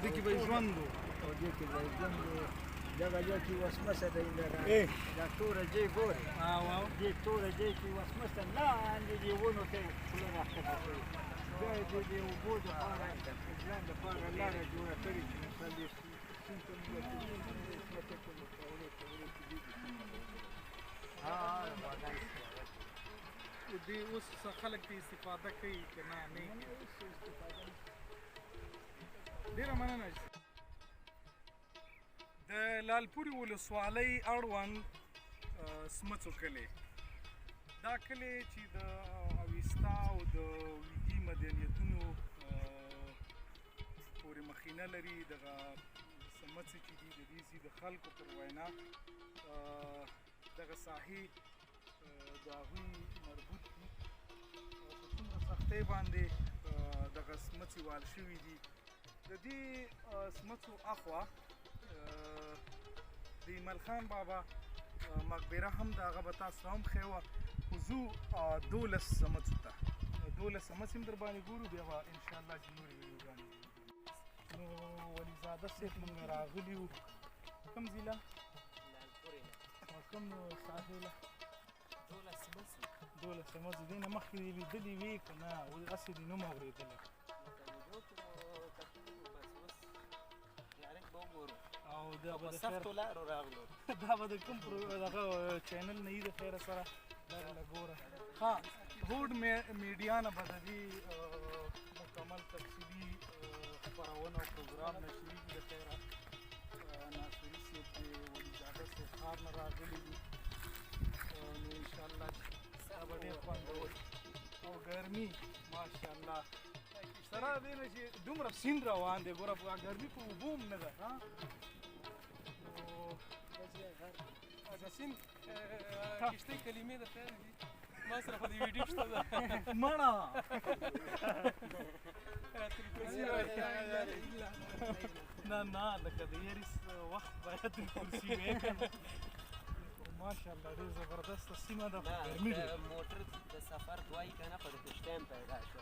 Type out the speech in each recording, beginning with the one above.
دې کې به ژوند و او دې کې به ژوند و دغه ځای کې وسمسه دی دا توره ځای ګورې دې توره ځای کې وسمسه لاندې دې ونو ته خوله راښکته کړې بیا یې دې اوبو دپاره ځان دپاره لاره جوړه کړې چې مثال دې سیند ته دې اوس خلک دې استفاده کوي که نه نه ډېره مننه د لالپورې ولسوالۍ اړوند سمڅو کلی دا کلی چې د اویستا او د ویدي مدنیتونو پورې مخینه لري دغه سمڅې چې دي د دې سي د خلکو پر وینا دغه ساحې د هغوی مربوط دي په څومره سختۍ باندې دغه سمڅې وال شوي دي د دې سمڅو اخوا د ایمل خان بابا مقبره هم د هغه به تاسو هم ښې وه خو ځو 12 سمڅو ته 12 سمڅې هم در باندې ګورو بیا به انشاءالله چې نورې ویډیوګانې نو ولیزاده صاحب موږ راغلي وو کوم ضلع کوم ساحې له 12 سمڅې دې نه مخکې دې لیدلې وې که نه هسې دې نوم اورېدلی او دا به د سختو لارو راغلو دا به د کوم دغه چینل نه وي د خیره سره دا له ګوره ها هوډ میډیا نه به د دې مکمل تفصیلي خپرونه او پروګرام نشریږي د خیره ناصري صاحب د ولیزاده صاحب ښار نه راغلي دي نو انشاءالله دا به ډېر خوندور او ګرمي ماشاءالله سره دې نه چې دومره سیند روان دی ګوره ګرمي په اوبو هم نه ده سیند کښتۍ کلمې د خیر دي ما سره خو د ویډیو شته ده مړه نه نه لکه د یاري وخت باید کرسي وی که نه ماشاءالله ډېر زبردسته سیمه ده خو ګرمي ده موټر د سفر دوایي که نه په د کښتۍ پیدا شوه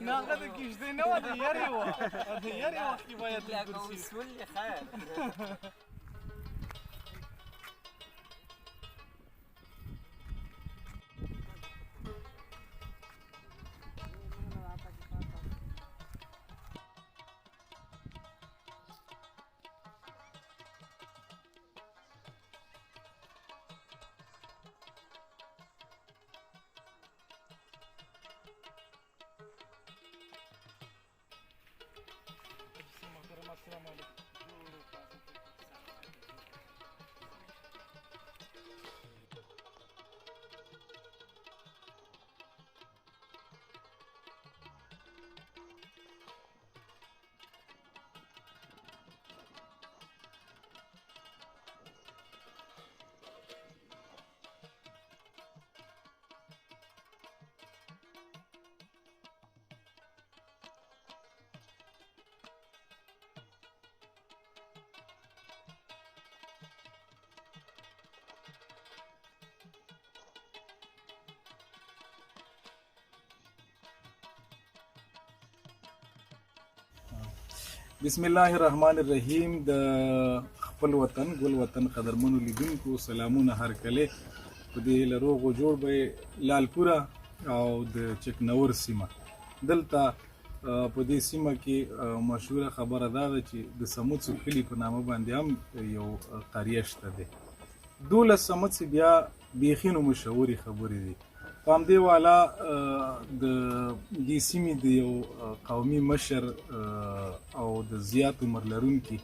نه هغه د کښتۍ نه وه د یارې وه د یارې وخت کې باید لکه اصول یې خیر السلام علیکم بسم الله الرحمن الرحیم. د خپل وطن ګل وطن قدرمنو لیدونکو سلامونه هرکله. په دې لروغو جوړ به لالپوره او د چکنور سیمه دلته په دې سیمه کې مشهوره خبره دا ده چې د سموڅو کلي په نامه باندې هم یو قریه شته دی. 12 سمڅې بیا بیخي نو مشهورې خبرې دي. په همدې والا د دې سیمې د یو قومي مشر او د زیات عمر لرونکي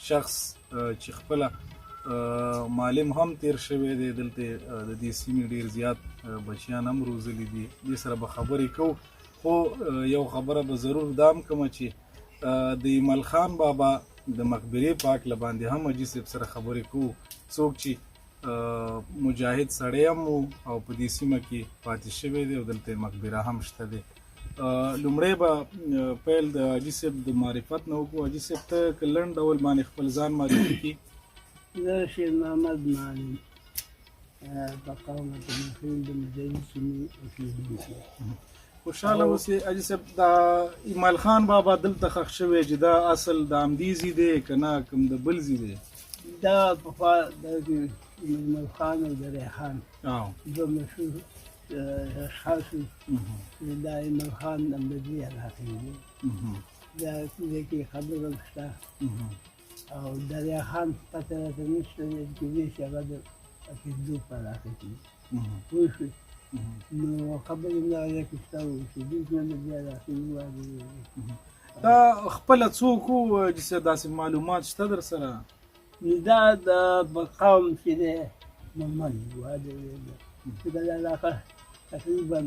شخص چې خپله معلم هم تیر شوی دی دلته د دې سیمې ډېر زیات بچیان هم روزلي دي. دې سره به خبرې کوو، خو یو خبره به ضرور دا هم کومه چې د ایمل خان بابا د مقبرې په هکله باندې هم حاجي صاحب سره خبرې کوو. څوک چې مجاهد سړی هم و او په دې سیمه کې پاتې شوی دی او دلته مقبره هم شته دی. لومړی به پیل د حاجي صاحب د معرفت نه وکړو. حاجي صاحب ته که لنډ ډول باندې خپل ځان معرفي کړي. زه شیر محمد معلم په قومة المخیل د مزید سیمې اوسېدونکی. خوشحاله اوسئ حاجي صاحب. دا ایمل خان بابا دلته ښخ شوی چې دا اصل د همدې ځای دی که نه کوم د بل ځای دی؟ دا پخوا د ایمل خان او د ریحان دوه مشهور اشخاص وو. دا ایمل خان د مدري علاقې دی، دا دې کې خبره هم شته. او د ریحان پته راته نشته دی چې دې چې هغه د اکیدو په علاقې کې پوه شوې. نو خبرې همدغه ځای کې شته وو چې دوی نه د دې علاقې وواده. دا خپله څوک وو حاجي صاحب؟ داسې معلومات شته در سره؟ دا د قوم چې دی ممن واده چې دا علاقه تقریبا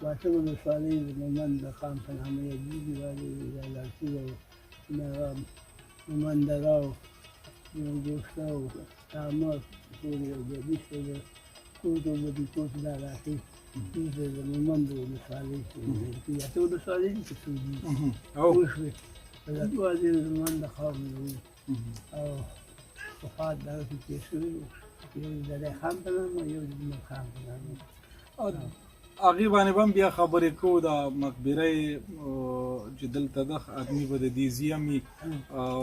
واته ولسوالۍ د ممن د خان په نامه یادېږي. واده دا لاسي او ممن دره او ګوشته او تامه ټول یو ځای دي. د کوټ او بدیکوټ دا علاقې دلته د ممن د ولسوالۍ اته ولسوالۍ دي چې څو دي پوه شوې. دا واده د ممن د قوم او پخوا دغه کې تېر شوي وو، یو د ریحان په نامه یو د ایمل خان په نامه. هغې باندې به هم بیا خبرې کوو. دا مقبره چې دلته ده ادمي به د دې ځای هم وي او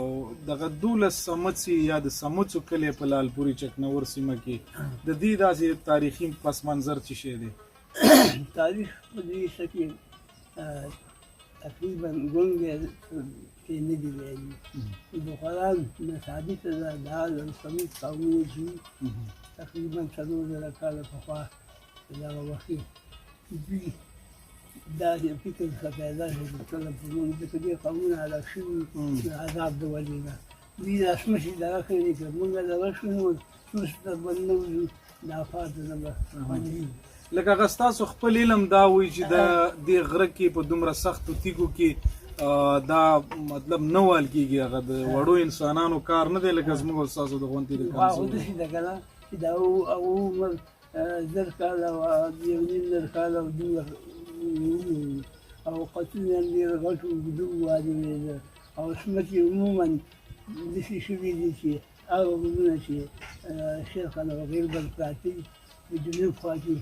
دغه 12 سمڅې یا د سمڅو کلی په لالپورې چکنور سیمه کې د دې داسې تاریخي پس منظر څه شی دی؟ تاریخ په دې څه کې تقریبا ګونګې کې نه دي ویلي. بخاران ثابته ده دا د سمڅ قومونه چې تقریبا 4000 کاله پخوا دغه وخت کې دوی دا فکر څخه پیدا شو چې کله په موږ د دې قومونه هلاک شوي د عذاب د وجې نه دوی دا اشمشي دغه کړي کړه. موږ دغه شو نو څوس ته به نه وځو دا فاته نه به باندې لکه هغه ستاسو خپل علم دا وایي چې د دې غره کې په دومره سختو تیږو کې دا مطلب نه وال کېږي. هغه د وړو انسانانو کار نه دی لکه زموږ او ستاسو د غونډې د کار. داسې ده که نه چې دا عمر 10 کاله او 1.5 کاله او دومره او قطونه یې ډېر غټ اوږده واده او سمڅې عموما داسې شوي دي چې هغه غرونه چې شرقاً او غرباً پراته دي د جنوب خوا کې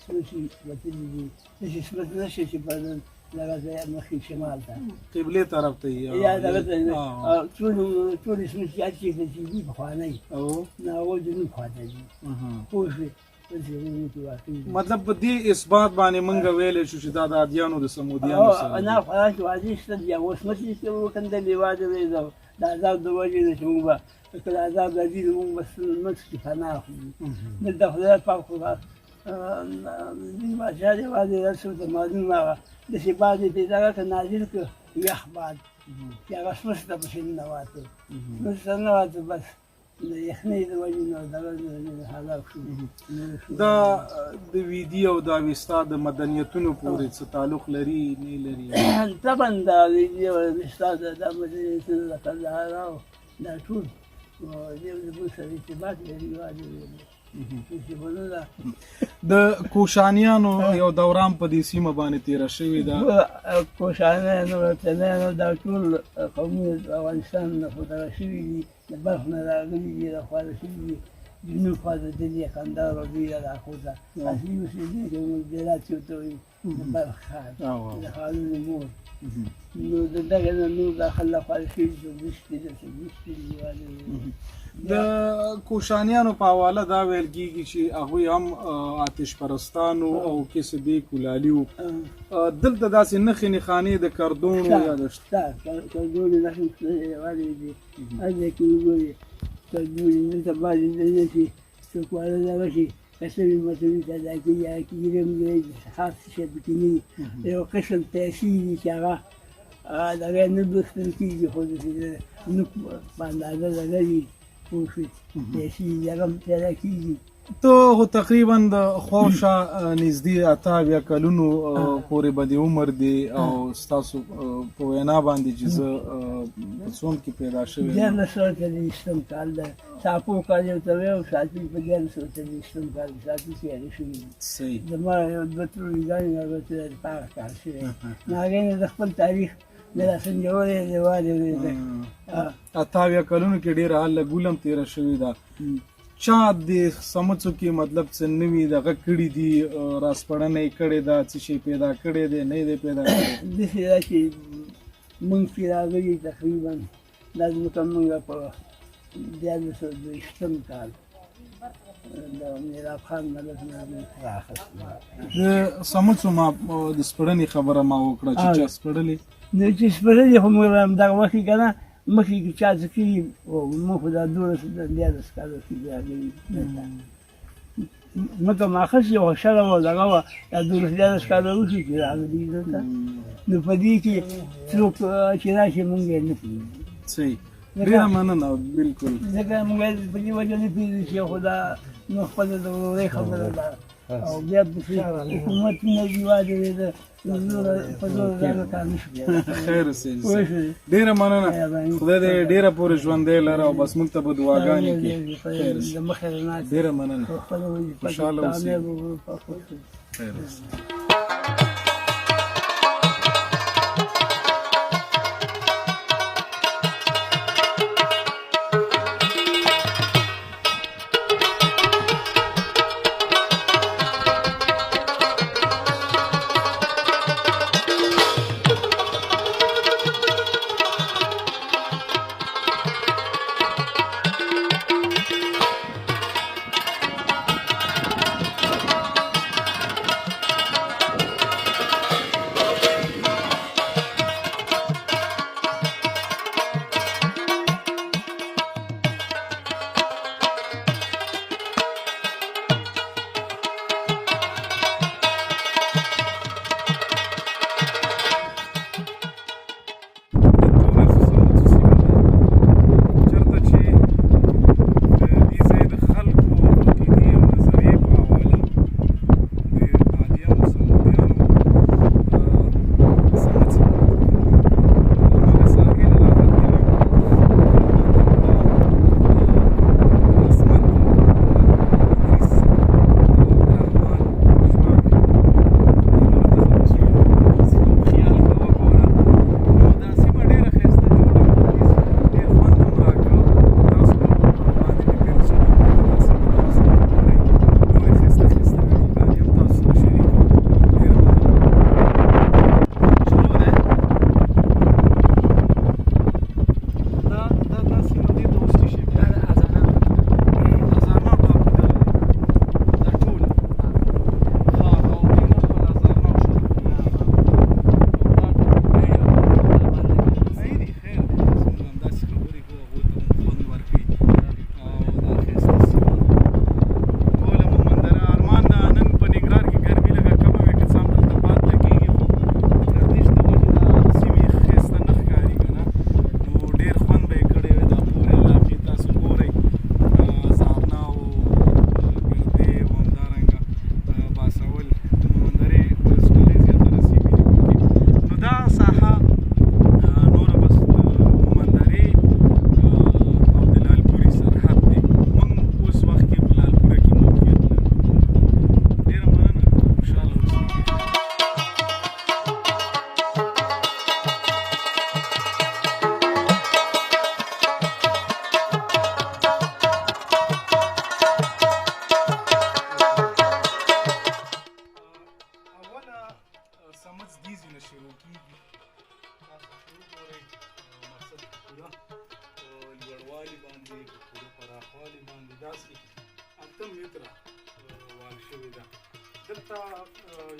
سمڅې وتلي دي. داسې سمڅ نشته چې په دغه ځای مخکې شمال ته قبلې طرف ته یا دغه ته ټولې سمڅې هر چېرته چې دي پخوانۍ نو هغه جنوب خوا ته دي پوه شوې. مطلب په دې اثبات باندې مونږ ویلی شو چې دا د عادیانو د سمودیانو سره نه خدا چې واضح شته بیا اوس مچې چې وکندلې واده وې د عذاب د وجې نه چې موږ به کله عذاب راځي نو موږ به مڅ کې پناه اخلو. دلته خدای پاک خو دې بادشاه دی واده رسول ته معلوم هغه داسې باد یې پیدا کړه نازل کړه یخ باد چې هغه سمڅ ته پسې ننواتو. سمڅ ته ننواتو بس د یخنۍ د وجې نه دغه هلاک شو. دا د ویدي او دا وستا د مدنیتونو پورې څه تعلق لري نه لري؟ طبعا دا ویدي او وستا د مدنیتونو د کندهار او دا ټول یو د بل سره ارتباط لري. د کوشانیانو یو دوران په دې سیمه باندې تېره شوې ده. کوشانیانو وطنیانو دا ټول قومونه د افغانستان نه خو دغه شوي دي، د بلخ نه راغلي دي، راخواره شوي دي جنوب خوا ته تللي کندهار او دې علاقو ته اصلي اوسېدونکي مزدورات چې ورته وایي د بلخ ښار او د ښارونو مور نو د دغه نه نور دا خلک خوښ شي چې ویشتي داسې ویشتي دي د کوشانیانو په حواله دا ویل کېږي چې هغوی هم آتش پرستانو او کسبې کولالي وو دلته داسې نښې نښانې د کردونو یا د شته کردونو نښې یوازې دي هلته کې وګورې کردونې دلته بعضې دلته چې څوک واړه دغه شي قسمې متوي پیدا کوي یا کیرم دی خاص شی پکې نه وي یو قسم پیسې دي چې هغه دغه نه لوستل کېږي خو داسې نه په اندازه دغه وي پوه شوې پیسې دغه پیدا کېږي ته خو تقریبا د خواوشا نږدې 88 کلونو پورې به د عمر دی او ستاسو په وینا باندې چې زه په څوم کې پیدا شوی 1930 کال ده ساپو کال یو ته ویو ساتي په 1930 کال ساتي پیدا شوی صحیح زما یو دوه ترویګانې هغه ته پاک کار شوی نو هغې نه د خپل تاریخ د راسنجولې دی والې 88 کلونو کې ډېره هله ګولم تېره شوې ده چا د سمڅو کې مطلب څه نوي دغه کړي دي راسپړنه یې کړې ده څه شی پیدا کړی دی نه دی پیدا کړی داسې ده چې مونږ چې راغلي تقریبا دا ځمکه مونږ په 1920 کال د میراب خان ملک نه رااخیستله د سمڅو ما د سپړنې خبره ما وکړه چې چا سپړلې نو چې سپړلې خو موږ همدغه وخت کې که نه مخکې کې چا څه کړي موږ خو دا 12 کاله کې راغلي ځمکه ماخذ یو شله وه دغه وه دا 12 کاله وشي چې راغلي دلته نو په دې کې څوک چې راشي مونږ یې نه پوهېږو صحیح ډېره مننه بلکل ځکه مونږ په دې وجه نه پوهېږو چې خو دا نو خپله د ورورۍ خبره ده او بیا پسې حکومت نه دي واجب ده په زور ځان کار نشي خیر اوسې ډېره مننه خدای دې ډېره پورې ژوندی لره او بس موږ ته به دعاګانې کړي خیر اوسې ډېره مننه خوشحاله اوسې خیر اوسې شوې ده دلته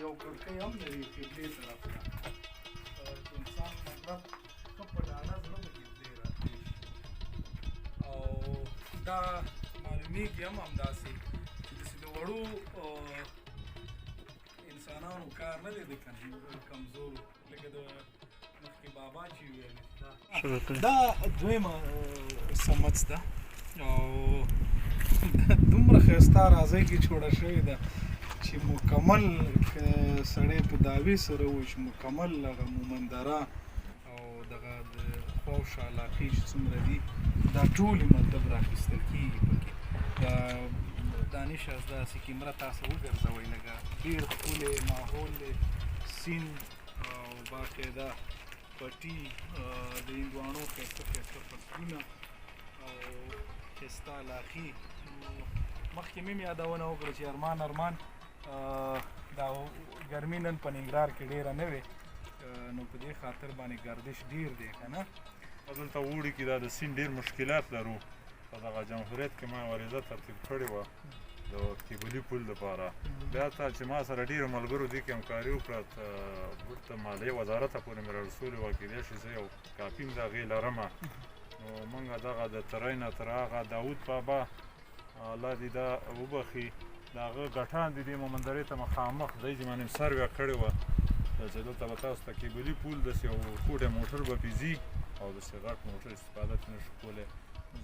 یو کړکۍ هم لري قبلې طرف ته چې انسان مطلب ښه په ډاډه زړه د قبلې راتلی شي او دا معلومیږي هم همداسې چې داسې د وړو انسانانو کار نه دی د کمزورو لکه د مخکې بابا چې ویلې دا دویمه سمڅ ده او دومره ښایسته راځی کې جوړه شوې ده چې مکمل سړی په دعوې سره و چې مکمل هغه مومندره او دغه د خواوشا علاقې چې څومره دي دا ټولې مطلب راخیستل کېږي پکې دانش از داسې کیمره تاسو وګرځوئ لږه ډېر ښکلی ماحول دی سیند او باقاعده پټي د هندواڼو ښایسته ښایسته فصلونه او ښایسته علاقې مخکې مې یادونه وکړه چې ارمان دا ګرمي نن په ننګرهار کې ډېره نه وې نو په دې خاطر باندې ګردش ډېر دی که نه دلته اوړي کې دا د سیند ډېر مشکلات لرو په دغه جمهوریت کې ما عریضه ترتیب کړې وه د کیبلي پل دپاره بیا ته چې ما سره ډېرو ملګرو دې کې همکاري وکړه ورته مالیې وزارته پورې مې رارسولې وه کېدای شي زه یو کاپي هم د هغې لرمه نو موږ دغه د ترۍ نه تر هغه داود بابا الله دې دا وبخي د هغه ګټان دي دې مومندرې ته مخامخ دی چې ما نیم سروې کړې وه چې دلته به تاسو ته کیبلي پول داسې یو کوډی موټر به پې ځي او داسې غټ موټر استفاده ترې نه شو کولی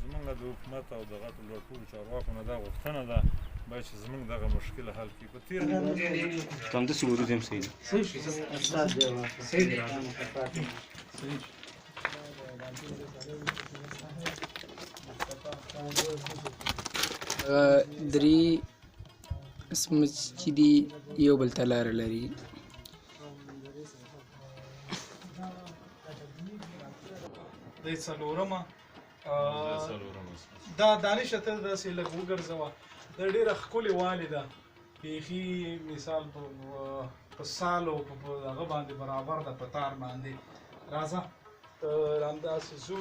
زمونږ د حکومت او د غټو لوړ ټولو چارواکو نه دا غوښتنه ده باید چې زمونږ دغه مشکل حل کړي په تېر همداسې ورود هم صحیح ده درې سمڅې دي یو بل ته لاره لري دی څلورمه دا دانش ته داسې لږ وګرځوه دا ډېره ښکلې والې ده بیخي مثال په سال او په هغه باندې برابر ده په تار باندې راځه همداسې ځو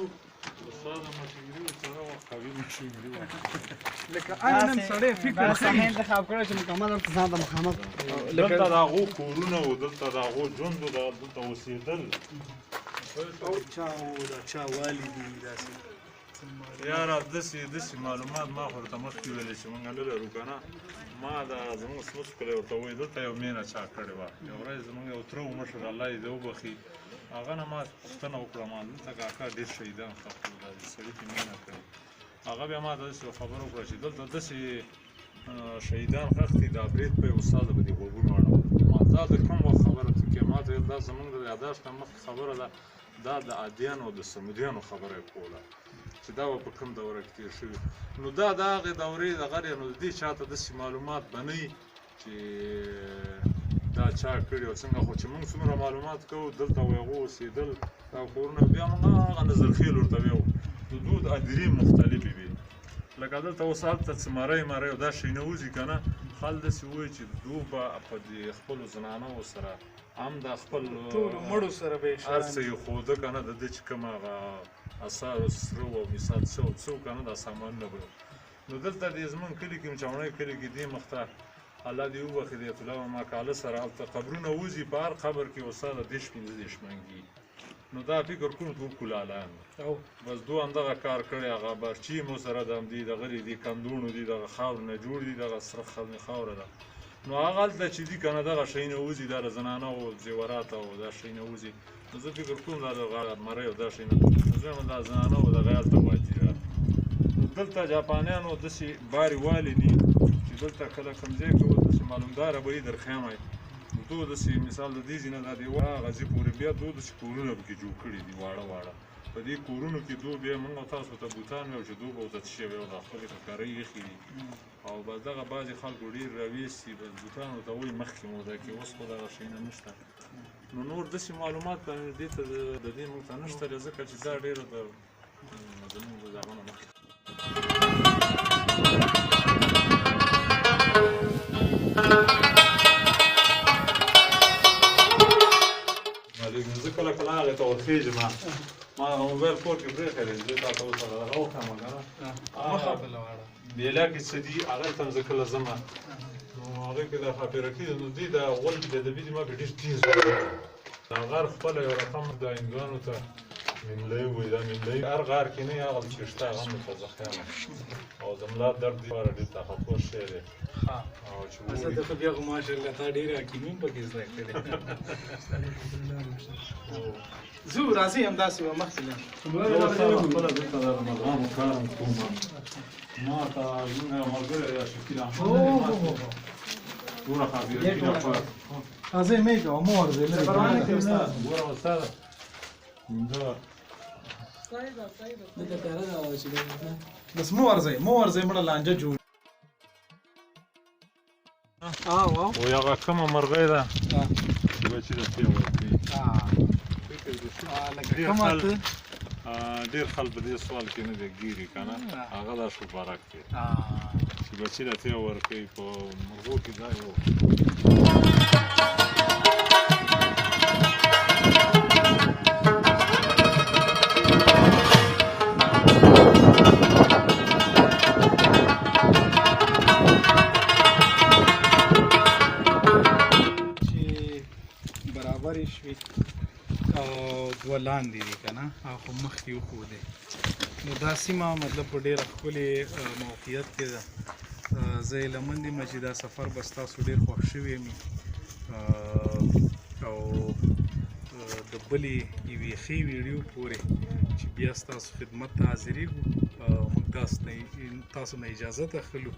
لکه نن سړی فکر کوي انتخاب کړی چې مکمل ورته ځان ته مخامخ دلته د هغو کورونه و دلته د هغو ژوند و دلته اوسېدل او چا والي دي داسې یاره داسې معلومات ما خو ورته مخکې ویلې چې موږ نه لرو که نه ما دا زموږ سمڅ کلی ورته ووایي دلته یو مینه چا کړې وه یو ورځ زموږ یو تره و مشر الله یې دې وبخي هغه نه ما پوښتنه وکړه ما دلته کاکا ډېر شهیدان ښخ کړي دا سړي کې مینه کړې هغه بیا ما ته داسې یو خبره وکړه چې دلته داسې شهیدان ښخ دي دا برید به یې استاده به دې غوږونه اړول ما دا د کوم وخت خبره ته کې ما ته دا زموږ د یاداشت نه مخکې خبره ده دا د عادیانو او د سمودیانو خبره یې کوله چې دا به په کوم دوره کې تېر شوي نو دا د هغې دورې دغه دی نو د دې چاته داسې معلومات به نه وي چې دا چا کړي او څنګه خو چې موږ څومره معلومات کوو دلته و هغو اوسېدل دا کورونه بیا موږ هغه نظرخیل ورته ویو د دود ادرې مختلفې وي لکه دلته اوس هلته څه مرۍ او دا شی نه وځي که نه خلک داسې وایي چې دو به په دې خپلو زنانو سره هم د خپل ټولو مړو سره به یې هر څه یې ښوده که نه د ده چې کوم هغه اثار سره او مثال څه او څه که نه دا سامانونه به نو دلته دې زموږ کلي کې چوڼۍ کلي کې دې مخته الله دې وبخي د ایت الله ما کاله سره هلته قبرونه وځي په هر قبر کې استاده دېرش پنځه دېرش منګي نو دا فکر کوم ټول کلالان بس دو همدغه کار کړی هغه برچي مو سره د همدې دغه دي کندوڼو دي دغه خاورو نه جوړ دي دغه سره خاوره ده نو هغه هلته چې دي که نه دغه شی نه وځي دا د زنانه او زیورات او دا شی نه وځي نو زه فکر کوم دا د مرۍ او دا شی نه زه وایم دا زنانه او دغه هلته واجبات نو دلته جاپانیانو داسې بارې والې دي چې دلته کله کوم ځای کې داسې معلومداره به یې درخیامئ دو داسې مثال د دې ځای نه دا دیوال غځې پورې بیا دو داسې کورونه پکې جوړ کړي دي واړه په دې کورونو کې دو بیا موږ او تاسو ته بوتان ویو چې دو به ورته څه شوی او دا خپلې ککرۍ ایښي دي او بس دغه بعضې خلکو ډېر راویستي بس بوتان ورته وایي مخکې موده کې اوس خو دغه شیونه نشته نو نور داسې معلومات دې ته د دې موږ ته نشته ځکه چې دا ډېره د زموږ د دغه نه مخکې زه کله کله هغې ته ورخېږم ما هغه موبایل کور کې پرېښی دی زه تا ته اوس هغه دغه وکړم که نه بیلا کې څه دي هغې ته هم زه کله ځم نو هغه کې د خاطر کې نو دې دا ول د دې ما به ډېر تیز دا غار خپل یو رقم د هندوانو ته من لوی دا من لوی هر غار کې نه هغه چې شته هغه متزخمه او د ملا درد لپاره ډېر طاقتور شی دی ها او چې زه ته بیا ماشاءالله تا ډېر حکیمین پکې زده کړې زه راځي همداسې به مخکې لاړ خپله دلته د رمضان کار کوم ما ته زموږ ملګری یا شکیل احمد ګوره خبرې راځئ مې کوه مه ورځئ ګوره استاده بس مو ورځئ مړه لانجه جوړ او هغه کومه مرغۍ ده چې د تې ورکوي ډېر خلک په دې سوال کې نه دی ګیري که نه هغه دا شو برک دی چې بچي د تې ورکوي په مرغو کې دا یو شوي او دوه لاندې دي که نه خو مخکې وښودې نو دا سیمه مطلب په ډېره ښکلې موقعیت کې ده زه یې لمن یم چې دا سفر به ستاسو ډېر خوښ شوی یم او د بلې یوې ښې ویډیو پورې چې بیا ستاسو خدمت ته حاضرېږو موږ تاسو نه اجازت اخلو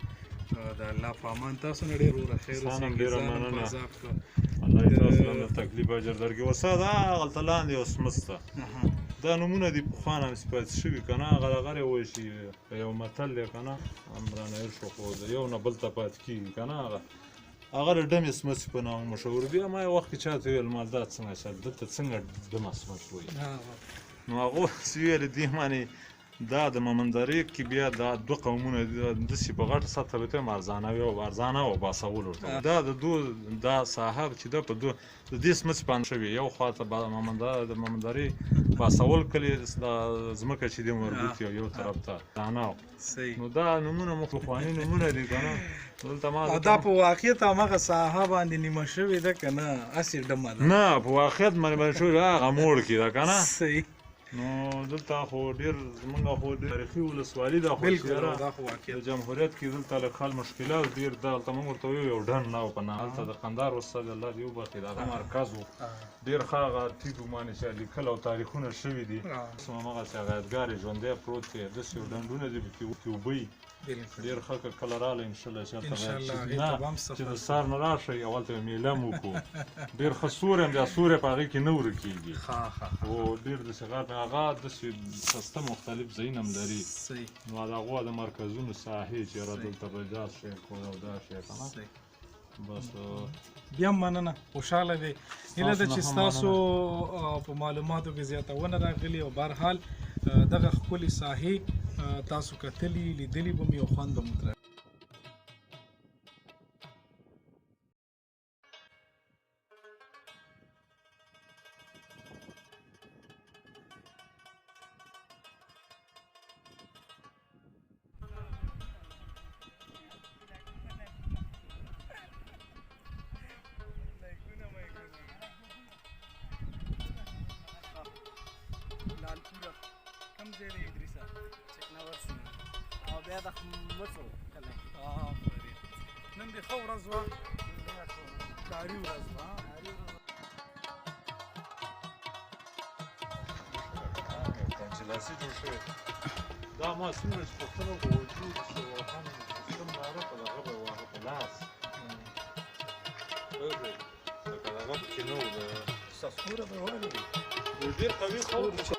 د الله په امان تاسو نه ډېر وروره خیر اوسئ الله تاسو له تکلیف اجر درکړي وساده هغلته لاندې اوس مسته دا نومونه دي پخوا نه صفات شوي که نه هغه دغه وایي چې یو متل دی که نه رانه هېر شو خو د یو نه بل ته پاتې کېږي که نه هغه د ډمې سمڅې په نامه مشهور دي ما یو وخت کې چاته ویل ما دا څنګه چې دلته څنګه ډمه سمڅ وایي نو هغه څه ویل دي معنې دا د ممندرې کې بیا دا دوه قومونه داسې په غټه سطحه به ته ارزانه او باسول ورته دا د دا ساحه چې ده په د دې سمڅې باندې شوې یو خواته د ممندرې باسول کلي ځمکه چې دی مربوط یو طرف ته دانه نو دا نومونه مو پخواني نومونه دي که نه دا په واقعیت همغه ساحه باندې نیمه شوې ده که نه هسې ډمه ده نه په واقعیت باندې شوې ده هغه موړ کې ده که نه صحیح نو دلته خو ډېر زمونږ خو تاریخي ولسوالي ده خو د جمهوریت کې دلته لږ خال مشکلات ډېر دلته موږ ورته ویو یو ډنډ نه و په نه هلته د قندهار استاد الله دې وبخښي د هغه مرکز و ډېر ښه هغه ټیټ باندې چې لیکل او تاریخونه شوي دي هماغسې هغه یادګار یې ژوندی پروت دی داسې یو ډنډونه دي پکې اوبه وي ډېر ښه که کله راغله انشاءالله چې د سهار نه راشئ او هلته میله م وکړو ډېر ښه سوری هم دی سوری په هغې کې نه ورکېږي خو ډېر داسې هغه داسې سسته مختلف ځایونه هم لري نو د هغو د مرکزونو ساحې چې یاره دلته به دا شی او دا شی که نه بس بیا هم مننه خوشحاله دی هیله ده چې ستاسو په معلوماتو کې زیاتونه راغلي او بهرحال دغه ښکلې ساحې تاسو کتلي لیدلي به مې او خوند به مو ترې بیا د مسو کلی نن دې ښه ورځ وه کاري ورځ وه تنجلاسي جوړ شوی دا ما څومره چې پوښتنه وکړه وجود هم سیستم معرفه د هغه به واغه په لاس لکه د هغه پکې نه و د ساسوره به والي ډېر قوي خلک